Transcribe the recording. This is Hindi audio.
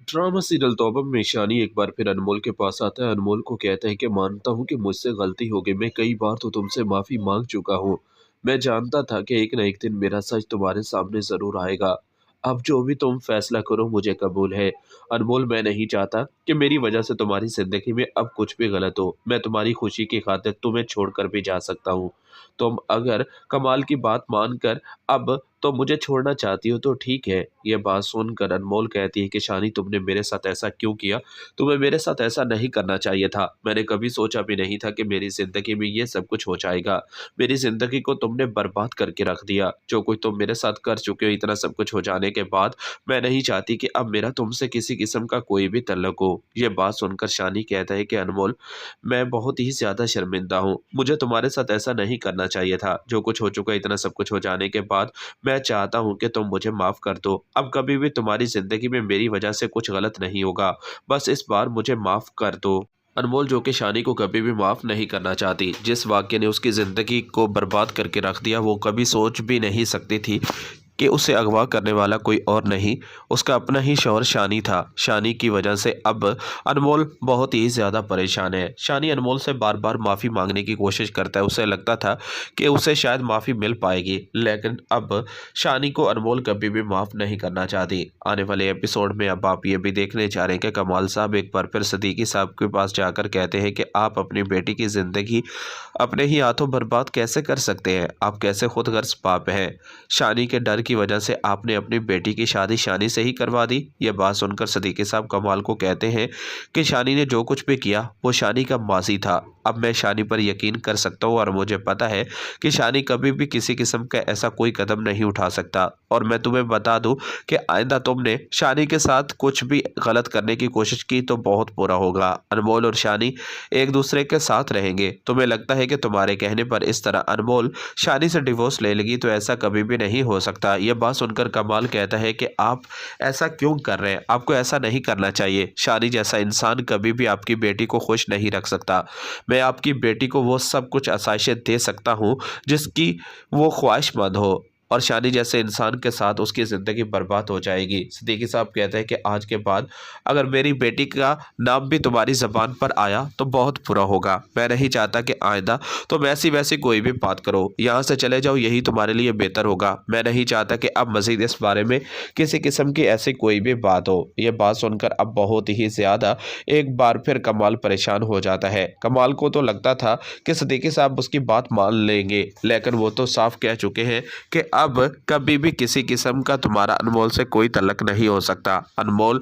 ड्रामा सीरियल तौबा में शानी एक बार फिर अनमोल के पास आता है। अनमोल को कहता है कि मानता हूँ कि मुझसे गलती हो गई। मैं कई बार तो तुमसे माफी मांग चुका हूँ। मैं जानता था कि एक न एक दिन मेरा सच तुम्हारे सामने जरूर आएगा। अब जो भी तुम फैसला करो मुझे कबूल है। अनमोल, मैं नहीं चाहता कि मेरी वजह से तुम्हारी जिंदगी में अब कुछ भी गलत हो। मैं तुम्हारी खुशी की खातिर तुम्हें छोड़कर भी जा सकता हूँ। तुम अगर कमाल की बात मानकर अब तो मुझे छोड़ना चाहती हो तो ठीक है। ये बात सुनकर अनमोल कहती है कि शानी, तुमने मेरे साथ ऐसा क्यों किया? तुम्हें मेरे साथ ऐसा नहीं करना चाहिए था। मैंने कभी सोचा भी नहीं था कि मेरी ज़िंदगी में ये सब कुछ हो जाएगा। मेरी ज़िंदगी को तुमने बर्बाद करके रख दिया। जो कुछ तुम मेरे साथ कर चुके हो, इतना सब कुछ हो जाने के बाद मैं नहीं चाहती कि अब मेरा तुमसे किसी किस्म का कोई भी तल्लुक हो। ये बात सुनकर शानी कहता है कि अनमोल, मैं बहुत ही ज़्यादा शर्मिंदा हूँ। मुझे तुम्हारे साथ ऐसा नहीं करना चाहिए था। जो कुछ हो चुका है, इतना सब कुछ हो जाने के बाद मैं चाहता हूँ कि तुम मुझे माफ़ कर दो। अब कभी भी तुम्हारी ज़िंदगी में मेरी वजह से कुछ गलत नहीं होगा। बस इस बार मुझे माफ़ कर दो। अनमोल, जो कि शानी को कभी भी माफ़ नहीं करना चाहती, जिस वाक़ये ने उसकी ज़िंदगी को बर्बाद करके रख दिया, वो कभी सोच भी नहीं सकती थी कि उसे अगवा करने वाला कोई और नहीं, उसका अपना ही शौहर शानी था। शानी की वजह से अब अनमोल बहुत ही ज़्यादा परेशान है। शानी अनमोल से बार-बार माफ़ी मांगने की कोशिश करता है। उसे लगता था कि उसे शायद माफ़ी मिल पाएगी, लेकिन अब शानी को अनमोल कभी भी माफ़ नहीं करना चाहती। आने वाले एपिसोड में अब आप ये भी देखने जा रहे हैं कि कमाल साहब एक बार फिर सिद्दीकी साहब के पास जाकर कहते हैं कि आप अपनी बेटी की ज़िंदगी अपने ही हाथों बर्बाद कैसे कर सकते हैं? आप कैसे खुदगर्ज़ पाप हैं? शानी के डर की वजह से आपने अपनी बेटी की शादी शानी से ही करवा दी। ये बात सुनकर सिद्दीकी साहब कमाल को कहते हैं कि शानी ने जो कुछ भी किया वो शानी का माजी था। अब मैं शानी पर यकीन कर सकता हूँ और मुझे पता है कि शानी कभी भी किसी किस्म का ऐसा कोई कदम नहीं उठा सकता। और मैं तुम्हें बता दूं कि आइंदा तुमने शानी के साथ कुछ भी गलत करने की कोशिश की तो बहुत बुरा होगा। अनमोल और शानी एक दूसरे के साथ रहेंगे। तुम्हें लगता है कि तुम्हारे कहने पर इस तरह अनमोल शानी से डिवोर्स ले लेगी, तो ऐसा कभी भी नहीं हो सकता। यह बात सुनकर कमाल कहता है कि आप ऐसा क्यों कर रहे हैं? आपको ऐसा नहीं करना चाहिए। शानी जैसा इंसान कभी भी आपकी बेटी को खुश नहीं रख सकता। मैं आपकी बेटी को वो सब कुछ आसाइशें दे सकता हूँ जिसकी वो ख्वाहिशमंद हो, और शानी जैसे इंसान के साथ उसकी ज़िंदगी बर्बाद हो जाएगी। सिद्दीकी साहब कहते हैं कि आज के बाद अगर मेरी बेटी का नाम भी तुम्हारी ज़बान पर आया तो बहुत बुरा होगा। मैं नहीं चाहता कि आइंदा तुम ऐसी वैसी कोई भी बात करो। यहाँ से चले जाओ, यही तुम्हारे लिए बेहतर होगा। मैं नहीं चाहता कि अब मज़ीद इस बारे में किसी किस्म की ऐसी कोई भी बात हो। ये बात सुनकर अब बहुत ही ज़्यादा एक बार फिर कमाल परेशान हो जाता है। कमाल को तो लगता था कि सिद्दीकी साहब उसकी बात मान लेंगे, लेकिन वो तो साफ कह चुके हैं कि अब कभी भी किसी किस्म का तुम्हारा अनमोल से कोई तल्लक नहीं हो सकता। अनमोल और